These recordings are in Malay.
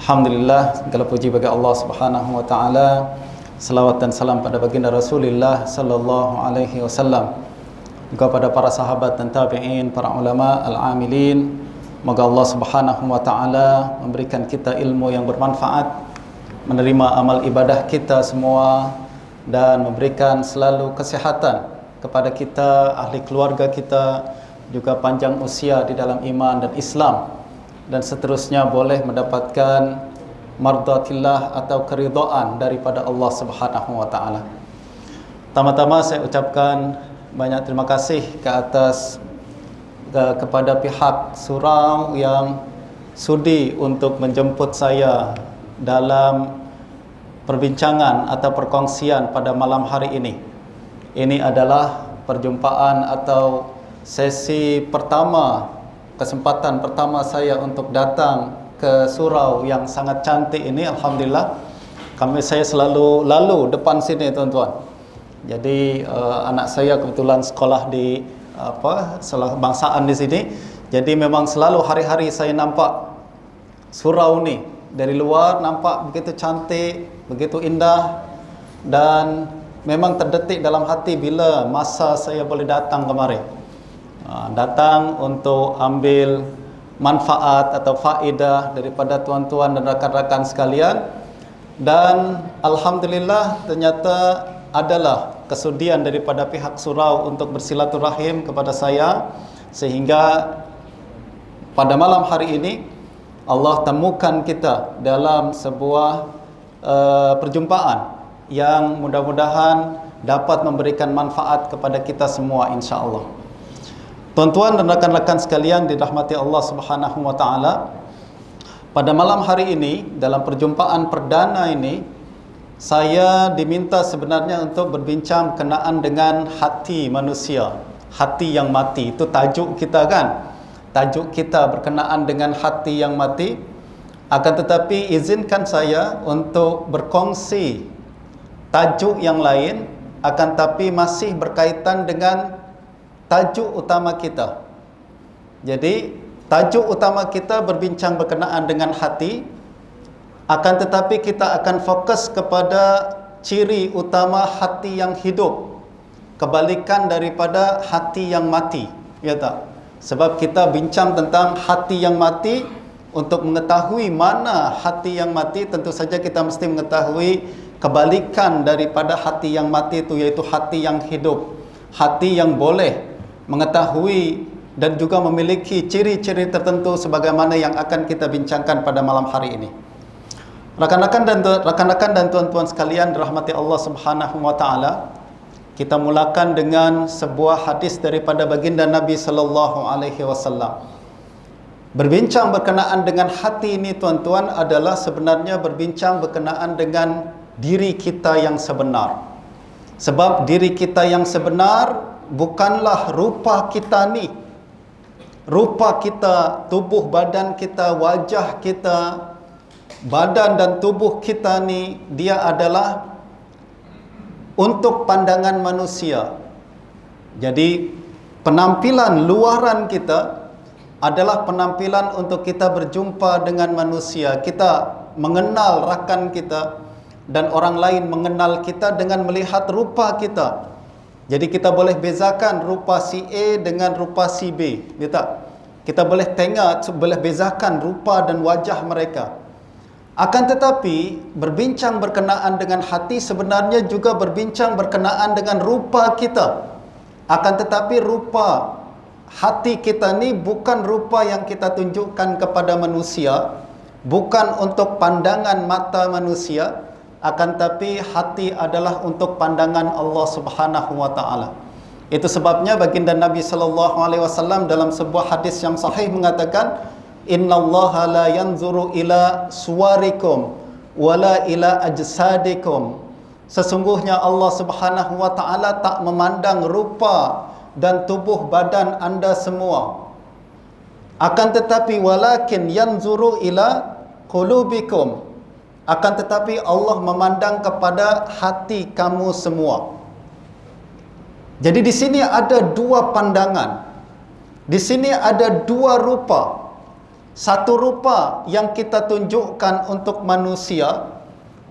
Alhamdulillah, segala puji bagi Allah Subhanahu wa taala. Selawat dan salam pada baginda Rasulullah sallallahu alaihi wasallam. Juga pada para sahabat dan tabi'in, para ulama, al-amilin. Moga Allah Subhanahu wa taala memberikan kita ilmu yang bermanfaat, menerima amal ibadah kita semua, dan memberikan selalu kesehatan kepada kita, ahli keluarga kita, juga panjang usia di dalam iman dan Islam, dan seterusnya boleh mendapatkan mardatillah atau keridhaan daripada Allah Subhanahu wa taala. Pertama-tama saya ucapkan banyak terima kasih kepada pihak surau yang sudi untuk menjemput saya dalam perbincangan atau perkongsian pada malam hari ini. Ini adalah perjumpaan atau sesi pertama, kesempatan pertama saya untuk datang ke surau yang sangat cantik ini. Alhamdulillah, saya selalu lalu depan sini, tuan-tuan. Jadi anak saya kebetulan sekolah di sekolah kebangsaan di sini. Jadi memang selalu hari-hari saya nampak surau ni dari luar, nampak begitu cantik, begitu indah, dan memang terdetik dalam hati bila masa saya boleh datang kemari. Datang untuk ambil manfaat atau faedah daripada tuan-tuan dan rakan-rakan sekalian. Dan alhamdulillah ternyata adalah kesudian daripada pihak surau untuk bersilaturahim kepada saya, sehingga pada malam hari ini Allah temukan kita dalam sebuah perjumpaan yang mudah-mudahan dapat memberikan manfaat kepada kita semua, insya-Allah. Tuan-tuan dan rakan-rakan sekalian dirahmati Allah Subhanahu wa taala, pada malam hari ini dalam perjumpaan perdana ini saya diminta sebenarnya untuk berbincang kenaan dengan hati manusia, hati yang mati. Itu tajuk kita kan? Tajuk kita berkenaan dengan hati yang mati. Akan tetapi izinkan saya untuk berkongsi tajuk yang lain, akan tapi masih berkaitan dengan tajuk utama kita. Jadi tajuk utama kita berbincang berkenaan dengan hati, akan tetapi kita akan fokus kepada ciri utama hati yang hidup, kebalikan daripada hati yang mati, ya tak? Sebab kita bincang tentang hati yang mati. Untuk mengetahui mana hati yang mati, tentu saja kita mesti mengetahui kebalikan daripada hati yang mati itu, yaitu hati yang hidup, hati yang boleh mengetahui dan juga memiliki ciri-ciri tertentu sebagaimana yang akan kita bincangkan pada malam hari ini. Rakan-rakan dan tuan-tuan sekalian dirahmati Allah Subhanahu wa taala, kita mulakan dengan sebuah hadis daripada baginda Nabi sallallahu alaihi wasallam. Berbincang berkenaan dengan hati ini, tuan-tuan, adalah sebenarnya berbincang berkenaan dengan diri kita yang sebenar. Sebab diri kita yang sebenar bukanlah rupa kita ni. Rupa kita, tubuh badan kita, wajah kita, badan dan tubuh kita ni, dia adalah untuk pandangan manusia. Jadi penampilan luaran kita adalah penampilan untuk kita berjumpa dengan manusia. Kita mengenal rakan kita dan orang lain mengenal kita dengan melihat rupa kita. Jadi kita boleh bezakan rupa si A dengan rupa si B, ya tak? Kita boleh tengok, boleh bezakan rupa dan wajah mereka. Akan tetapi berbincang berkenaan dengan hati sebenarnya juga berbincang berkenaan dengan rupa kita. Akan tetapi rupa hati kita ni bukan rupa yang kita tunjukkan kepada manusia, bukan untuk pandangan mata manusia, akan tapi hati adalah untuk pandangan Allah Subhanahu wa taala. Itu sebabnya baginda Nabi sallallahu alaihi wasallam dalam sebuah hadis yang sahih mengatakan, innallaha la yanzuru ila suwarikum wala ila ajsadikum. Sesungguhnya Allah Subhanahu wa taala tak memandang rupa dan tubuh badan anda semua, akan tetapi walakin yanzuru ila qulubikum, akan tetapi Allah memandang kepada hati kamu semua. Jadi di sini ada dua pandangan, di sini ada dua rupa. Satu rupa yang kita tunjukkan untuk manusia,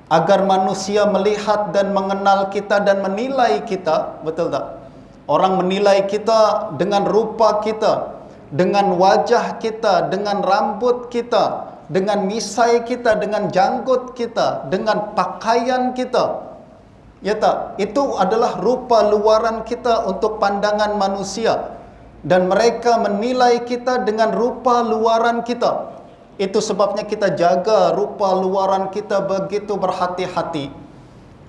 agar manusia melihat dan mengenal kita dan menilai kita, betul tak? Orang menilai kita dengan rupa kita, dengan wajah kita, dengan rambut kita, dengan misai kita, dengan janggut kita, dengan pakaian kita. Ya tak? Itu adalah rupa luaran kita untuk pandangan manusia. Dan mereka menilai kita dengan rupa luaran kita. Itu sebabnya kita jaga rupa luaran kita begitu berhati-hati.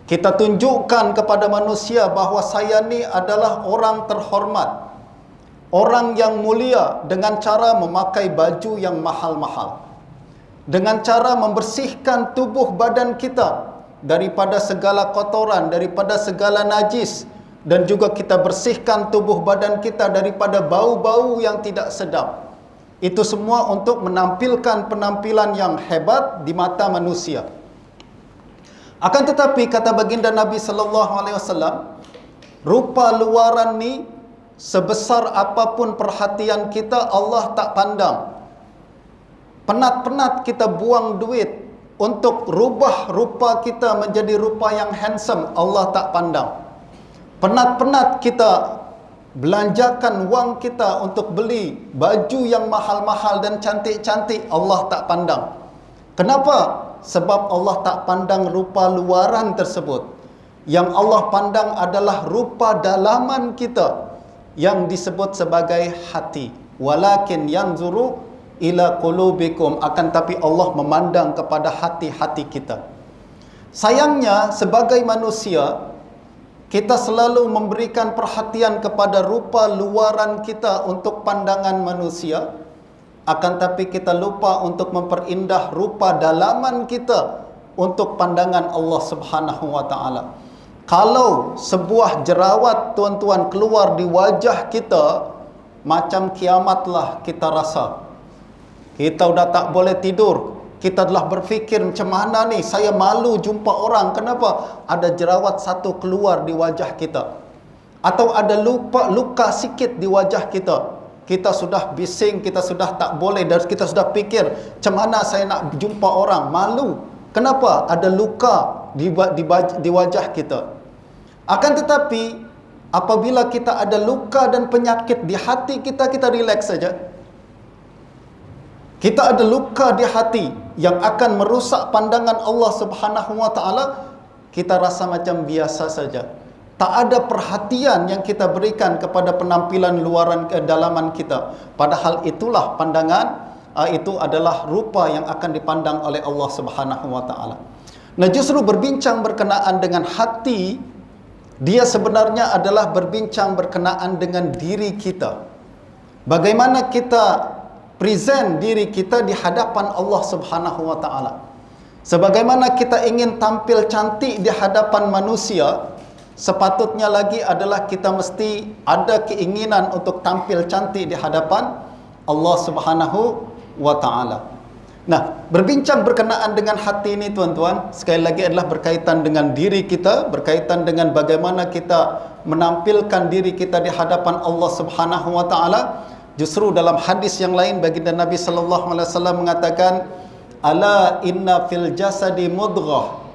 Kita tunjukkan kepada manusia bahawa saya ni adalah orang terhormat, orang yang mulia, dengan cara memakai baju yang mahal-mahal, dengan cara membersihkan tubuh badan kita daripada segala kotoran, daripada segala najis, dan juga kita bersihkan tubuh badan kita daripada bau-bau yang tidak sedap. Itu semua untuk menampilkan penampilan yang hebat di mata manusia. Akan tetapi kata baginda Nabi sallallahu alaihi wasallam, rupa luaran ni sebesar apapun perhatian kita, Allah tak pandang. Penat-penat kita buang duit untuk rubah rupa kita menjadi rupa yang handsome, Allah tak pandang. Penat-penat kita belanjakan wang kita untuk beli baju yang mahal-mahal dan cantik-cantik, Allah tak pandang. Kenapa? Sebab Allah tak pandang rupa luaran tersebut. Yang Allah pandang adalah rupa dalaman kita, yang disebut sebagai hati. Walakin yanzuru ila qulubikum, akan tapi Allah memandang kepada hati-hati kita. Sayangnya sebagai manusia, kita selalu memberikan perhatian kepada rupa luaran kita untuk pandangan manusia, akan tapi kita lupa untuk memperindah rupa dalaman kita untuk pandangan Allah Subhanahu wa taala. Kalau sebuah jerawat tuan-tuan keluar di wajah kita, macam kiamatlah kita rasa. Kita sudah tak boleh tidur. Kita telah berfikir, macam mana ni, saya malu jumpa orang. Kenapa? Ada jerawat satu keluar di wajah kita, atau ada luka sikit di wajah kita. Kita sudah bising, kita sudah tak boleh, dan kita sudah fikir, macam mana saya nak jumpa orang, malu. Kenapa? Ada luka di wajah kita. Akan tetapi apabila kita ada luka dan penyakit di hati kita, kita relax saja. Kita ada luka di hati yang akan merusak pandangan Allah Subhanahu wa taala, kita rasa macam biasa saja. Tak ada perhatian yang kita berikan kepada penampilan luaran dalaman kita. Padahal itulah pandangan, itu adalah rupa yang akan dipandang oleh Allah Subhanahu wa taala. Nah, justru berbincang berkenaan dengan hati, dia sebenarnya adalah berbincang berkenaan dengan diri kita. Bagaimana kita present diri kita di hadapan Allah Subhanahu wa taala. Sebagaimana kita ingin tampil cantik di hadapan manusia, sepatutnya lagi adalah kita mesti ada keinginan untuk tampil cantik di hadapan Allah Subhanahu wa taala. Nah, berbincang berkenaan dengan hati ini tuan-tuan, sekali lagi adalah berkaitan dengan diri kita, berkaitan dengan bagaimana kita menampilkan diri kita di hadapan Allah Subhanahu wa taala. Justru dalam hadis yang lain baginda Nabi sallallahu alaihi wasallam mengatakan, ala inna fil jasadi mudghah,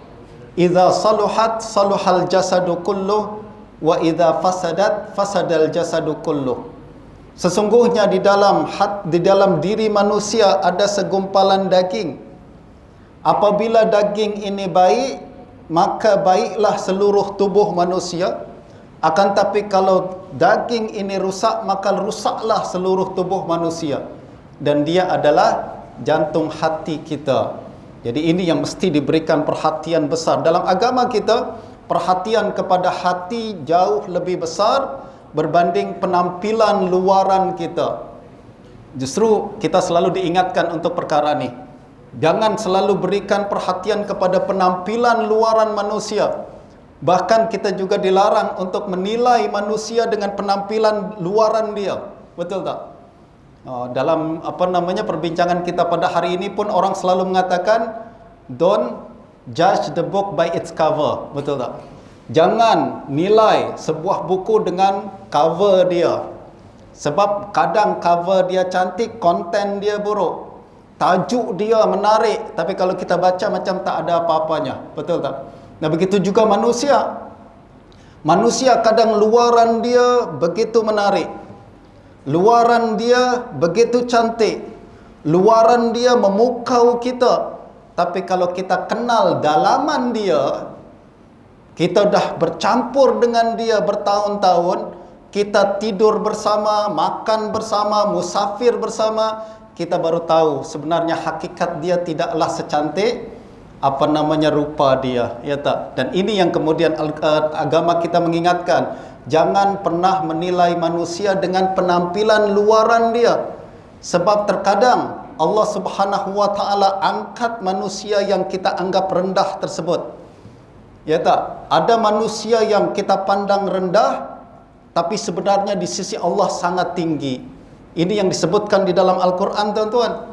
idza saluhat saluhal jasadu kulluh, wa idza fasadat fasadal jasadu kulluh. Sesungguhnya di dalam diri manusia ada segumpalan daging. Apabila daging ini baik, maka baiklah seluruh tubuh manusia. Akan tapi kalau daging ini rusak, maka rusaklah seluruh tubuh manusia. Dan dia adalah jantung hati kita. Jadi ini yang mesti diberikan perhatian besar. Dalam agama kita, perhatian kepada hati jauh lebih besar berbanding penampilan luaran kita. Justru kita selalu diingatkan untuk perkara ini. Jangan selalu berikan perhatian kepada penampilan luaran manusia. Bahkan kita juga dilarang untuk menilai manusia dengan penampilan luaran dia. Betul tak? Dalam perbincangan kita pada hari ini pun orang selalu mengatakan, don't judge the book by its cover. Betul tak? Jangan nilai sebuah buku dengan cover dia. Sebab kadang cover dia cantik, konten dia buruk. tajuk dia menarik, tapi kalau kita baca macam tak ada apa-apanya. Betul tak? Nah, begitu juga manusia. Manusia kadang luaran dia begitu menarik, luaran dia begitu cantik, luaran dia memukau kita, tapi kalau kita kenal dalaman dia, kita dah bercampur dengan dia bertahun-tahun, kita tidur bersama, makan bersama, musafir bersama, kita baru tahu sebenarnya hakikat dia tidaklah secantik rupa dia, ya tak? Dan ini yang kemudian agama kita mengingatkan, jangan pernah menilai manusia dengan penampilan luaran dia. Sebab terkadang Allah Subhanahu wa taala angkat manusia yang kita anggap rendah tersebut. Ya tak? Ada manusia yang kita pandang rendah, tapi sebenarnya di sisi Allah sangat tinggi. Ini yang disebutkan di dalam Al-Quran, tuan-tuan.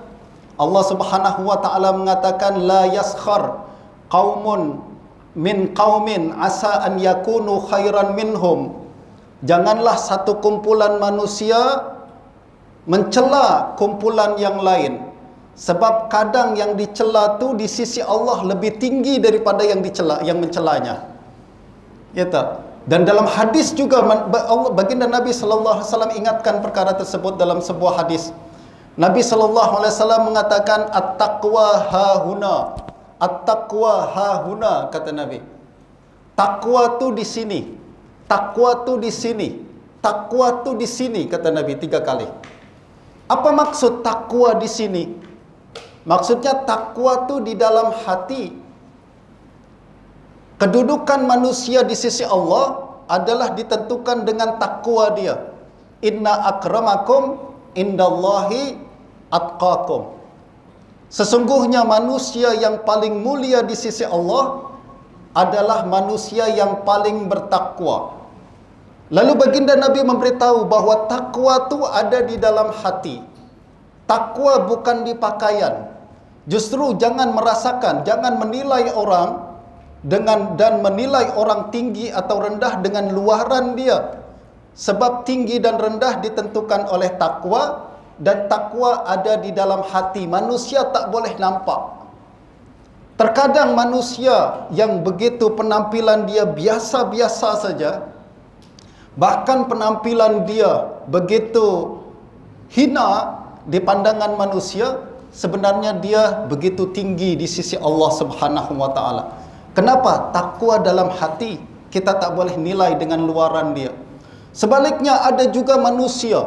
Allah Subhanahu wa taala mengatakan, la yaskhar qaumun min qaumin asa an yakunu khairan minhum. Janganlah satu kumpulan manusia mencela kumpulan yang lain, sebab kadang yang dicela tu di sisi Allah lebih tinggi daripada yang mencelanya. Ya tak? Dan dalam hadis juga baginda Nabi sallallahu alaihi wasallam ingatkan perkara tersebut dalam sebuah hadis. Nabi SAW mengatakan, at-taqwa hahuna, at-taqwa hahuna, kata Nabi. Takwa tu di sini, takwa tu di sini, takwa tu di sini, kata Nabi 3 kali. Apa maksud takwa di sini? Maksudnya takwa tu di dalam hati. Kedudukan manusia di sisi Allah adalah ditentukan dengan takwa dia. Inna akramakum indallahi atqakum. Sesungguhnya manusia yang paling mulia di sisi Allah adalah manusia yang paling bertakwa. Lalu baginda Nabi memberitahu bahawa takwa itu ada di dalam hati. Takwa bukan di pakaian. Justru jangan merasakan, jangan menilai orang dan menilai orang tinggi atau rendah dengan luaran dia. Sebab tinggi dan rendah ditentukan oleh takwa, dan takwa ada di dalam hati. Manusia tak boleh nampak. Terkadang manusia yang begitu penampilan dia biasa-biasa saja, bahkan penampilan dia begitu hina di pandangan manusia, sebenarnya dia begitu tinggi di sisi Allah Subhanahu wa taala. Kenapa? Takwa dalam hati. Kita tak boleh nilai dengan luaran dia. Sebaliknya ada juga manusia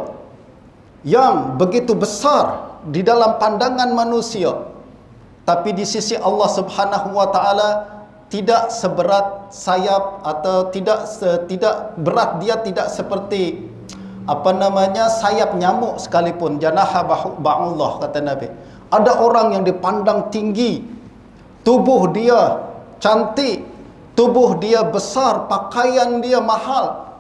yang begitu besar di dalam pandangan manusia, tapi di sisi Allah Subhanahu wa taala tidak seberat sayap, atau tidak berat dia, tidak seperti sayap nyamuk sekalipun. Janaha ba'ullah, kata Nabi. Ada orang yang dipandang tinggi, tubuh dia cantik, tubuh dia besar, pakaian dia mahal.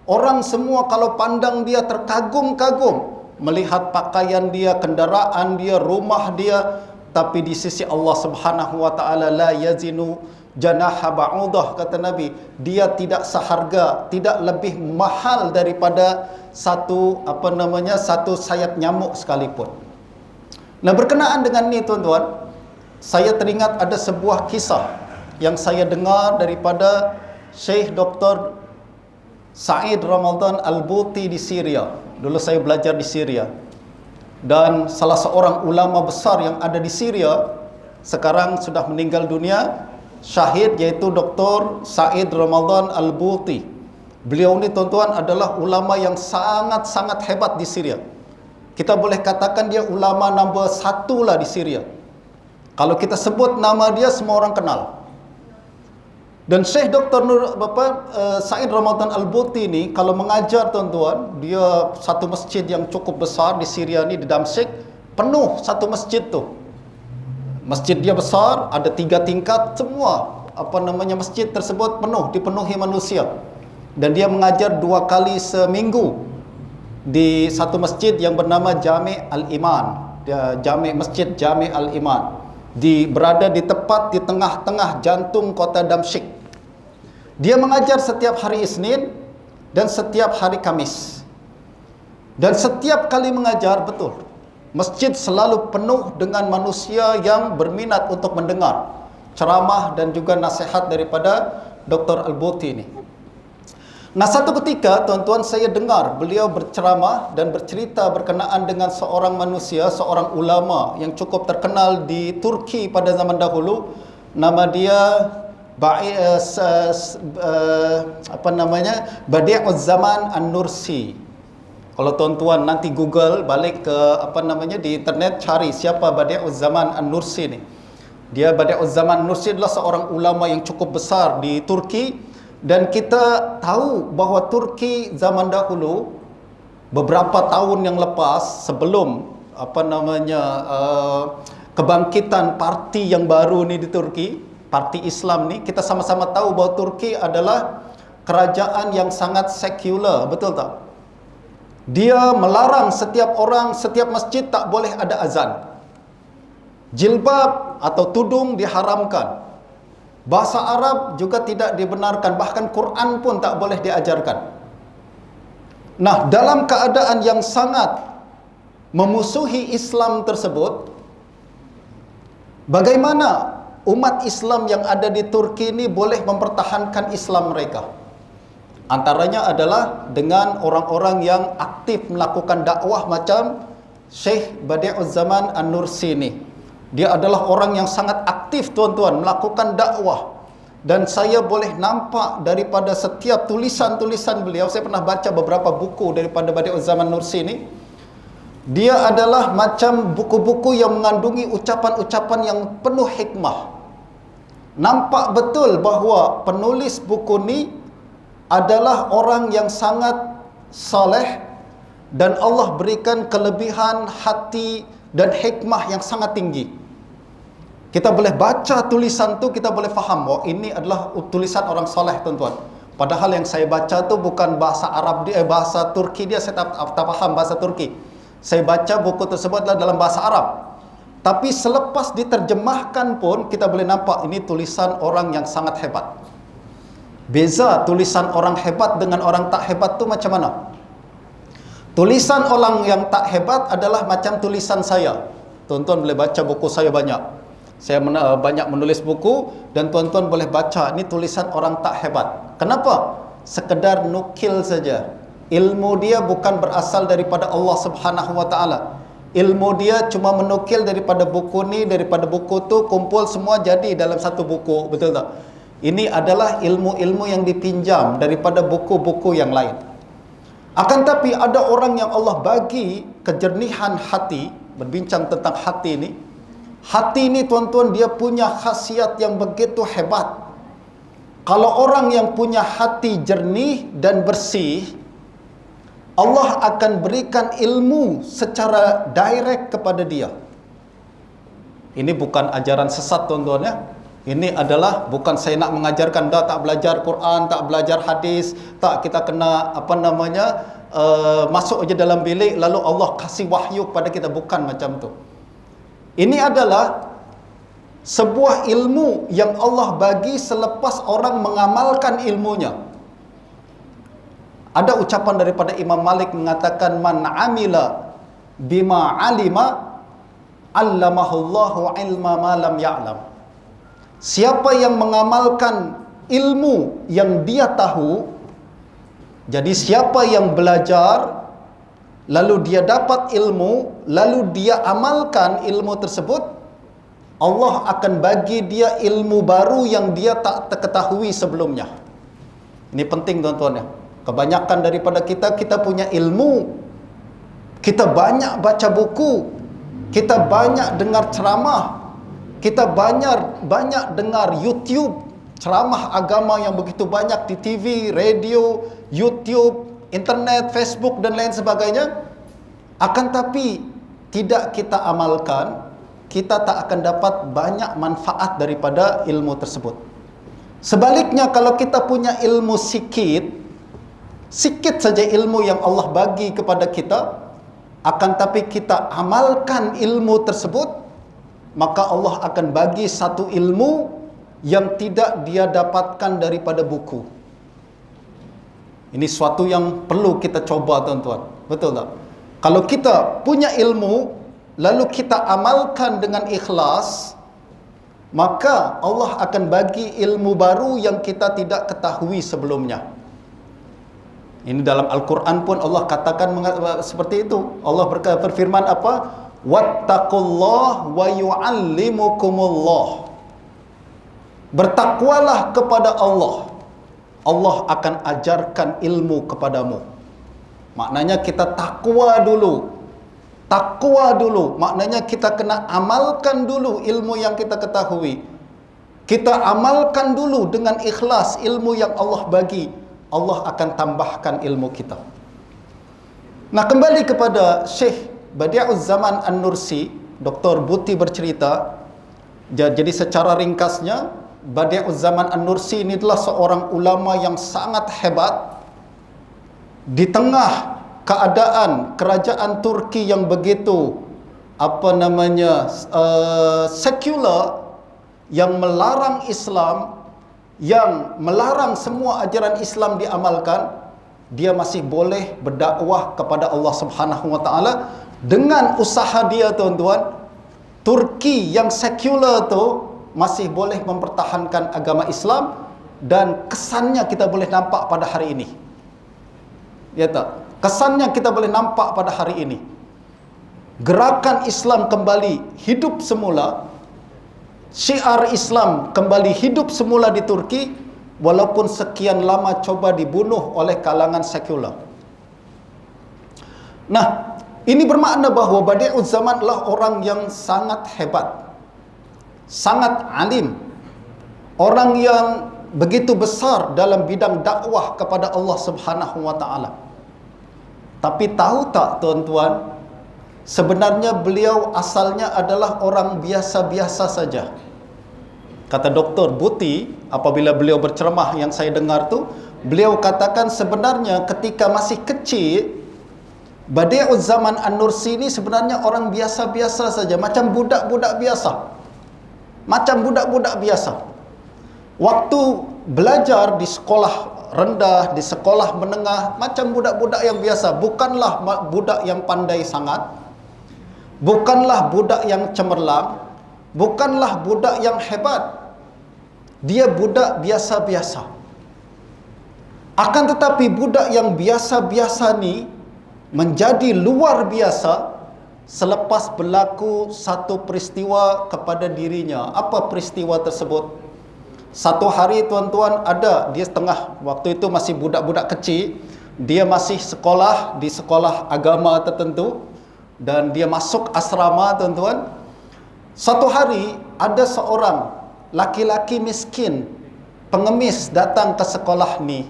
Orang semua kalau pandang dia terkagum-kagum melihat pakaian dia, kenderaan dia, rumah dia, tapi di sisi Allah Subhanahu wa taala la yazinu janaha ba'udah, kata Nabi, dia tidak seharga, tidak lebih mahal daripada satu sayap nyamuk sekalipun. Nah, berkenaan dengan ni, tuan-tuan, saya teringat ada sebuah kisah yang saya dengar daripada Syekh Dr. Said Ramadan Al-Buti di Syria. Dulu saya belajar di Syria. Dan salah seorang ulama besar yang ada di Syria sekarang sudah meninggal dunia, syahid, yaitu Dr. Said Ramadan Al-Buti. Beliau ini, tuan-tuan, adalah ulama yang sangat-sangat hebat di Syria. Kita boleh katakan dia ulama nombor 1 lah di Syria. Kalau kita sebut nama dia, semua orang kenal. Dan Syekh Dr. Said Ramadan Al-Buti ni kalau mengajar, tuan-tuan, dia satu masjid yang cukup besar di Syria ni, di Damsyik, penuh satu masjid tu. Masjid dia besar, ada 3 tingkat, semua masjid tersebut dipenuhi manusia. Dan dia mengajar 2 kali seminggu di satu masjid yang bernama Jami' Al-Iman. Masjid Jami' Al-Iman. Berada di tepat di tengah-tengah jantung kota Damsyik. Dia mengajar setiap hari Isnin dan setiap hari Kamis. Dan setiap kali mengajar, betul, Masjid selalu penuh dengan manusia yang berminat untuk mendengar ceramah dan juga nasihat daripada Dr. Al-Buti ini. Nah, satu ketika tuan-tuan saya dengar beliau berceramah dan bercerita berkenaan dengan seorang manusia, seorang ulama yang cukup terkenal di Turki pada zaman dahulu. Nama dia Badi'uz Zaman An-Nursi. Kalau tuan-tuan nanti Google balik ke di internet, cari siapa Badi'uz Zaman An-Nursi ni. Dia Badi'uz Zaman An-Nursi adalah seorang ulama yang cukup besar di Turki. Dan kita tahu bahawa Turki zaman dahulu, beberapa tahun yang lepas sebelum kebangkitan parti yang baru ni di Turki, parti Islam ni, kita sama-sama tahu bahawa Turki adalah kerajaan yang sangat sekular, betul tak? Dia melarang setiap orang, setiap masjid tak boleh ada azan. Jilbab atau tudung diharamkan. Bahasa Arab juga tidak dibenarkan, bahkan Quran pun tak boleh diajarkan. Nah, dalam keadaan yang sangat memusuhi Islam tersebut, bagaimana umat Islam yang ada di Turki ini boleh mempertahankan Islam mereka? Antaranya adalah dengan orang-orang yang aktif melakukan dakwah macam Syekh Badi'uz Zaman An-Nursi ini. Dia adalah orang yang sangat aktif, tuan-tuan, melakukan dakwah. Dan saya boleh nampak daripada setiap tulisan-tulisan beliau, saya pernah baca beberapa buku daripada Badi'uz Zaman Nursi ini. Dia adalah macam buku-buku yang mengandungi ucapan-ucapan yang penuh hikmah. Nampak betul bahawa penulis buku ni adalah orang yang sangat saleh dan Allah berikan kelebihan hati dan hikmah yang sangat tinggi. Kita boleh baca tulisan tu, kita boleh faham bahawa ini adalah tulisan orang soleh, tuan-tuan. Padahal yang saya baca tu bukan bahasa Arab dia, bahasa Turki dia, saya tak faham bahasa Turki. Saya baca buku tersebut adalah dalam bahasa Arab. Tapi selepas diterjemahkan pun kita boleh nampak ini tulisan orang yang sangat hebat. Beza tulisan orang hebat dengan orang tak hebat tu macam mana? Tulisan orang yang tak hebat adalah macam tulisan saya. Tuan-tuan boleh baca buku saya banyak. Saya banyak menulis buku dan tuan-tuan boleh baca. Ini tulisan orang tak hebat. Kenapa? Sekedar nukil saja. Ilmu dia bukan berasal daripada Allah Subhanahu Wa Taala. Ilmu dia cuma menukil daripada buku ni, daripada buku tu, kumpul semua jadi dalam satu buku. Betul tak? Ini adalah ilmu-ilmu yang dipinjam daripada buku-buku yang lain. Akan tapi ada orang yang Allah bagi kejernihan hati, berbincang tentang hati ini. Hati ini, tuan-tuan, dia punya khasiat yang begitu hebat. Kalau orang yang punya hati jernih dan bersih, Allah akan berikan ilmu secara direct kepada dia. Ini bukan ajaran sesat, tuan-tuan ya. Ini adalah bukan saya nak mengajarkan dah tak belajar Quran, tak belajar hadis, tak kita kena masuk aja dalam bilik lalu Allah kasih wahyu kepada kita, bukan macam tu. Ini adalah sebuah ilmu yang Allah bagi selepas orang mengamalkan ilmunya. Ada ucapan daripada Imam Malik mengatakan, man amila bima alima allamahullahu ilma ma lam ya'lam. Siapa yang mengamalkan ilmu yang dia tahu, jadi siapa yang belajar lalu dia dapat ilmu, lalu dia amalkan ilmu tersebut, Allah akan bagi dia ilmu baru yang dia tak ketahui sebelumnya. Ini penting, tuan-tuan ya. Kebanyakan daripada kita punya ilmu, kita banyak baca buku, kita banyak dengar ceramah, kita banyak dengar YouTube, ceramah agama yang begitu banyak di TV, radio, YouTube, internet, Facebook dan lain sebagainya. Akan tapi tidak kita amalkan, kita tak akan dapat banyak manfaat daripada ilmu tersebut. Sebaliknya, kalau kita punya ilmu sikit saja ilmu yang Allah bagi kepada kita, akan tapi kita amalkan ilmu tersebut, maka Allah akan bagi satu ilmu yang tidak dia dapatkan daripada buku. Ini suatu yang perlu kita coba, tuan-tuan. Betul tak? Kalau kita punya ilmu, lalu kita amalkan dengan ikhlas, maka Allah akan bagi ilmu baru yang kita tidak ketahui sebelumnya. Ini dalam Al-Quran pun Allah katakan seperti itu. Allah berfirman apa? Wattaqullah wa yu'allimukumullah. Bertakwalah kepada Allah, Allah akan ajarkan ilmu kepadamu. Maknanya kita takwa dulu. Takwa dulu, maknanya kita kena amalkan dulu ilmu yang kita ketahui. Kita amalkan dulu dengan ikhlas ilmu yang Allah bagi. Allah akan tambahkan ilmu kita. Nah, kembali kepada Syekh Badi'uzzaman An-Nursi, Dr. Buti bercerita, jadi secara ringkasnya, Badi'uzzaman An-Nursi ini adalah seorang ulama yang sangat hebat. Di tengah keadaan kerajaan Turki yang begitu sekular, yang melarang Islam, yang melarang semua ajaran Islam diamalkan, dia masih boleh berdakwah kepada Allah Subhanahu wa taala dengan usaha dia, tuan-tuan. Turki yang sekular tu masih boleh mempertahankan agama Islam, dan kesannya kita boleh nampak pada hari ini. Ya tak? Kesannya kita boleh nampak pada hari ini. Gerakan Islam kembali hidup semula. Syiar Islam kembali hidup semula di Turki, walaupun sekian lama coba dibunuh oleh kalangan sekular. Nah, ini bermakna bahawa Badi'uzzaman adalah orang yang sangat hebat, sangat alim, orang yang begitu besar dalam bidang dakwah kepada Allah Subhanahu wa taala. Tapi tahu tak, tuan-tuan, sebenarnya beliau asalnya adalah orang biasa-biasa saja. Kata Dr. Buti, apabila beliau berceramah yang saya dengar tu, beliau katakan sebenarnya ketika masih kecil, Badi'uzzaman An-Nursi ini sebenarnya orang biasa-biasa saja, macam budak-budak biasa. Macam budak-budak biasa. Waktu belajar di sekolah rendah, di sekolah menengah, macam budak-budak yang biasa. Bukanlah budak yang pandai sangat, bukanlah budak yang cemerlang, bukanlah budak yang hebat. Dia budak biasa-biasa. Akan tetapi budak yang biasa-biasa ni menjadi luar biasa selepas berlaku satu peristiwa kepada dirinya. Apa peristiwa tersebut? Satu hari, tuan-tuan, dia waktu itu masih budak-budak kecil, dia masih sekolah di sekolah agama tertentu, dan dia masuk asrama, tuan-tuan. Satu hari ada seorang laki-laki miskin, pengemis, datang ke sekolah ni.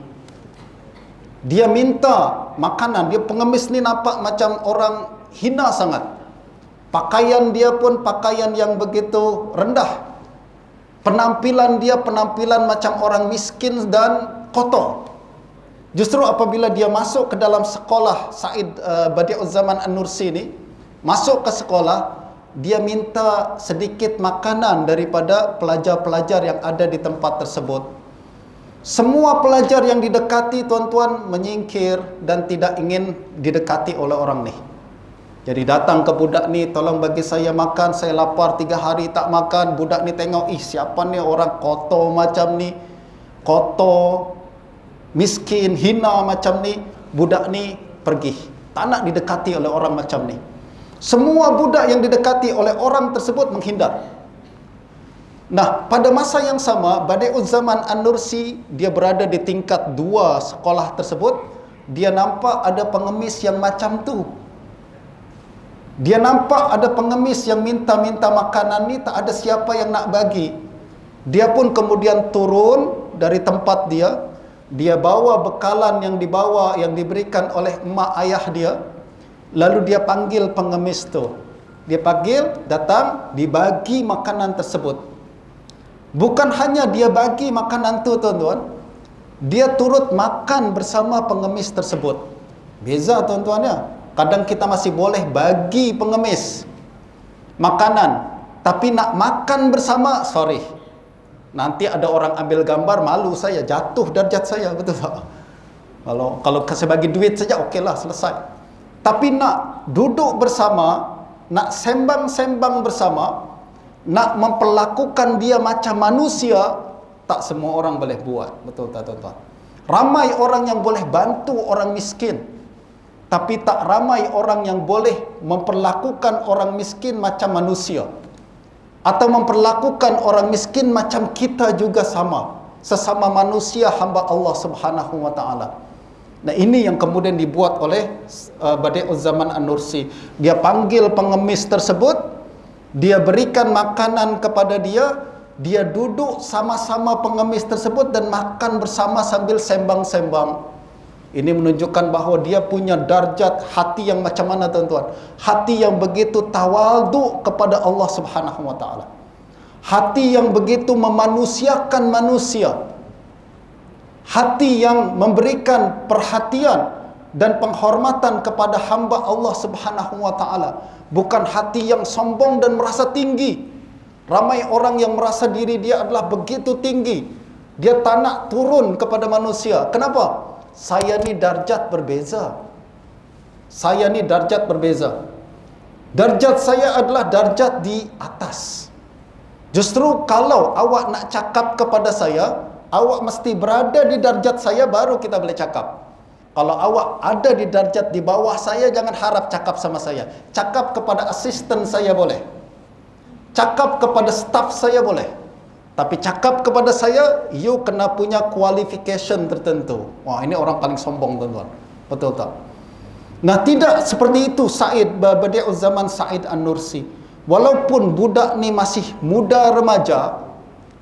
Dia minta makanan. Dia pengemis ni nampak macam orang hina sangat. Pakaian dia pun pakaian yang begitu rendah. Penampilan dia penampilan macam orang miskin dan kotor. Justru apabila dia masuk ke dalam sekolah Badi'uzzaman An-Nursi ni, masuk ke sekolah, dia minta sedikit makanan daripada pelajar-pelajar yang ada di tempat tersebut. Semua pelajar yang didekati, tuan-tuan, menyingkir dan tidak ingin didekati oleh orang ni. Jadi datang ke budak ni, tolong bagi saya makan, saya lapar 3 hari tak makan. Budak ni tengok, siapa ni orang kotor macam ni, kotor, miskin, hina macam ni. Budak ni pergi, tak nak didekati oleh orang macam ni. Semua budak yang didekati oleh orang tersebut menghindar. Nah, pada masa yang sama, Badi'uzzaman An-Nursi, dia berada di tingkat 2 sekolah tersebut. Dia nampak ada pengemis yang macam tu. Dia nampak ada pengemis yang minta-minta makanan ni, tak ada siapa yang nak bagi. Dia pun kemudian turun dari tempat dia. Dia bawa bekalan yang yang diberikan oleh emak ayah dia. Lalu dia panggil pengemis tu. Dia panggil, datang, dibagi makanan tersebut. Bukan hanya dia bagi makanan tu, tuan-tuan, dia turut makan bersama pengemis tersebut. Beza, tuan-tuan ya. Kadang kita masih boleh bagi pengemis makanan, tapi nak makan bersama, sorry. Nanti ada orang ambil gambar, malu saya, jatuh darjat saya, betul tak? Kalau saya bagi duit saja, okeylah, selesai. Tapi nak duduk bersama, nak sembang-sembang bersama, nak memperlakukan dia macam manusia, tak semua orang boleh buat. Betul tak tuan-tuan? Ramai orang yang boleh bantu orang miskin, tapi tak ramai orang yang boleh memperlakukan orang miskin macam manusia, atau memperlakukan orang miskin macam kita juga sama, sesama manusia hamba Allah Subhanahu wa taala. Nah, ini yang kemudian dibuat oleh Badi'uz Zaman An-Nursi. Dia panggil pengemis tersebut, dia berikan makanan kepada dia, dia duduk sama-sama pengemis tersebut dan makan bersama sambil sembang-sembang. Ini menunjukkan bahawa dia punya darjat hati yang macam mana tuan-tuan? Hati yang begitu tawaduk kepada Allah Subhanahu wa taala. Hati yang begitu memanusiakan manusia. Hati yang memberikan perhatian dan penghormatan kepada hamba Allah Subhanahu wa taala, bukan hati yang sombong dan merasa tinggi. Ramai orang yang merasa diri dia adalah begitu tinggi, dia tak nak turun kepada manusia. Kenapa? Saya ni darjat berbeza. Saya ni darjat berbeza. Darjat saya adalah darjat di atas. Justru kalau awak nak cakap kepada saya, awak mesti berada di darjat saya baru kita boleh cakap. Kalau awak ada di darjat di bawah saya, jangan harap cakap sama saya. Cakap kepada asisten saya boleh. Cakap kepada staf saya boleh. Tapi cakap kepada saya, you kena punya qualification tertentu. Wah, ini orang paling sombong tuan-tuan. Betul tak? Nah, tidak seperti itu Badi'uz Zaman Said An-Nursi. Walaupun budak ni masih muda remaja,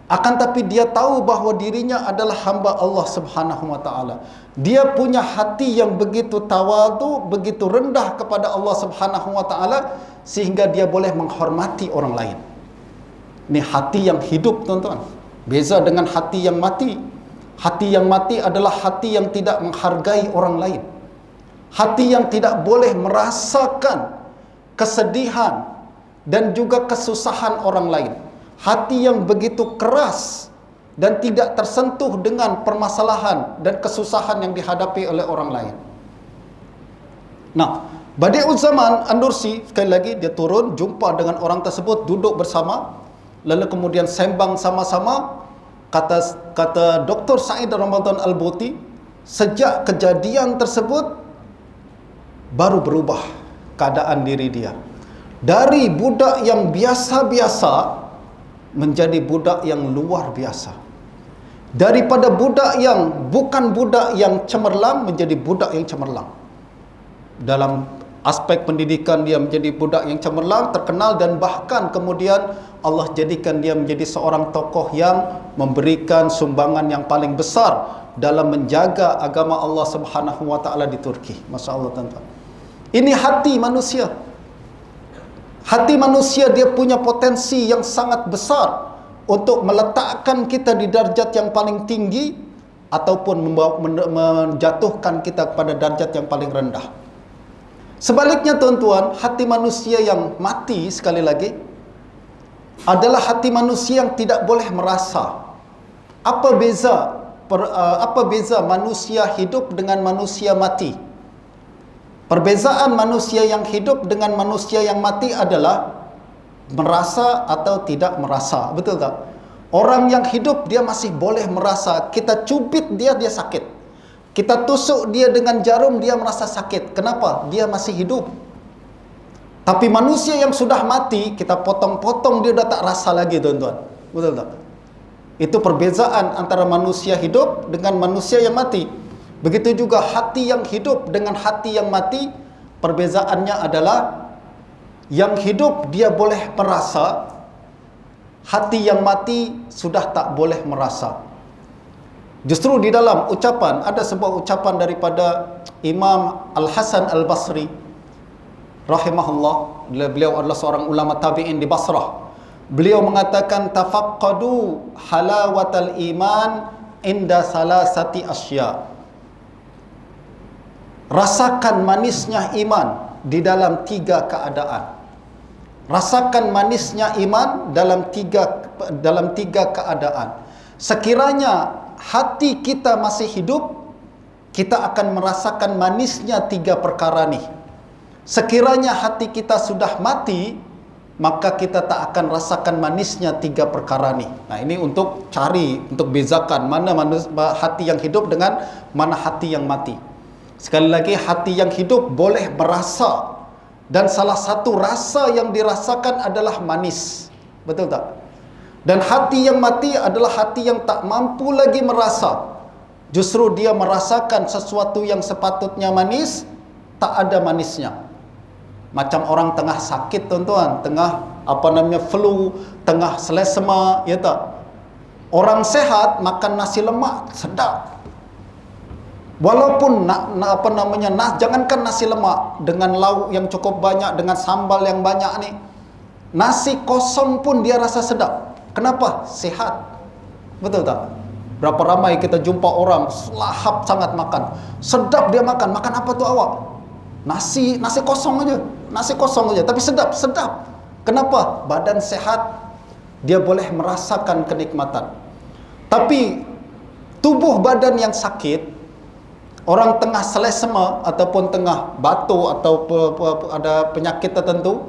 akan tapi dia tahu bahawa dirinya adalah hamba Allah Subhanahu wa taala. Dia punya hati yang begitu tawadu, begitu rendah kepada Allah Subhanahu wa taala, sehingga dia boleh menghormati orang lain. Ini hati yang hidup tuan-tuan. Beza dengan hati yang mati. Hati yang mati adalah hati yang tidak menghargai orang lain. Hati yang tidak boleh merasakan kesedihan dan juga kesusahan orang lain. Hati yang begitu keras dan tidak tersentuh dengan permasalahan dan kesusahan yang dihadapi oleh orang lain. Nah, Badi'uz Zaman An-Nursi, sekali lagi dia turun, jumpa dengan orang tersebut, duduk bersama, lalu kemudian sembang sama-sama. Kata Dr. Said Ramadan Al-Buti, sejak kejadian tersebut baru berubah keadaan diri dia. Dari budak yang biasa-biasa menjadi budak yang luar biasa. Daripada budak yang bukan budak yang cemerlang menjadi budak yang cemerlang. Dalam aspek pendidikan dia menjadi budak yang cemerlang, terkenal, dan bahkan kemudian Allah jadikan dia menjadi seorang tokoh yang memberikan sumbangan yang paling besar dalam menjaga agama Allah Subhanahu wa taala di Turki. Masya-Allah tuan-tuan. Ini hati manusia. Hati manusia dia punya potensi yang sangat besar untuk meletakkan kita di darjat yang paling tinggi ataupun menjatuhkan kita kepada darjat yang paling rendah. Sebaliknya tuan-tuan, hati manusia yang mati, sekali lagi, adalah hati manusia yang tidak boleh merasa. Apa beza manusia hidup dengan manusia mati? Perbezaan manusia yang hidup dengan manusia yang mati adalah merasa atau tidak merasa. Betul tak? Orang yang hidup dia masih boleh merasa. Kita cubit dia, dia sakit. Kita tusuk dia dengan jarum, dia merasa sakit. Kenapa? Dia masih hidup. Tapi manusia yang sudah mati, kita potong-potong, dia dah tak rasa lagi tuan-tuan. Betul tak? Itu perbezaan antara manusia hidup dengan manusia yang mati. Begitu juga hati yang hidup dengan hati yang mati, perbezaannya adalah yang hidup dia boleh merasa, hati yang mati sudah tak boleh merasa. Justru di dalam ucapan, ada sebuah ucapan daripada Imam Al-Hasan Al-Basri rahimahullah, beliau adalah seorang ulama tabi'in di Basrah. Beliau mengatakan, tafaqqadu halawatal iman inda salasati asya. Rasakan manisnya iman di dalam 3 keadaan. Rasakan manisnya iman dalam tiga keadaan. Sekiranya hati kita masih hidup, kita akan merasakan manisnya 3 perkara ni. Sekiranya hati kita sudah mati, maka kita tak akan rasakan manisnya 3 perkara ni. Nah, ini untuk cari, untuk bezakan mana hati yang hidup dengan mana hati yang mati. Sekali lagi, hati yang hidup boleh merasa, dan salah satu rasa yang dirasakan adalah manis. Betul tak? Dan hati yang mati adalah hati yang tak mampu lagi merasa. Justru dia merasakan sesuatu yang sepatutnya manis, tak ada manisnya. Macam orang tengah sakit, tuan-tuan, tengah flu, tengah selesema, ya tak? Orang sehat makan nasi lemak sedap. Walaupun jangankan nasi lemak dengan lauk yang cukup banyak, dengan sambal yang banyak ni, nasi kosong pun dia rasa sedap. Kenapa? Sehat. Betul tak? Berapa ramai kita jumpa orang lahap sangat makan. Sedap dia makan. Makan apa tu awak? Nasi kosong aja. Nasi kosong aja, tapi sedap. Kenapa? Badan sehat, dia boleh merasakan kenikmatan. Tapi tubuh badan yang sakit, orang tengah selesema ataupun tengah batuk atau ada penyakit tertentu,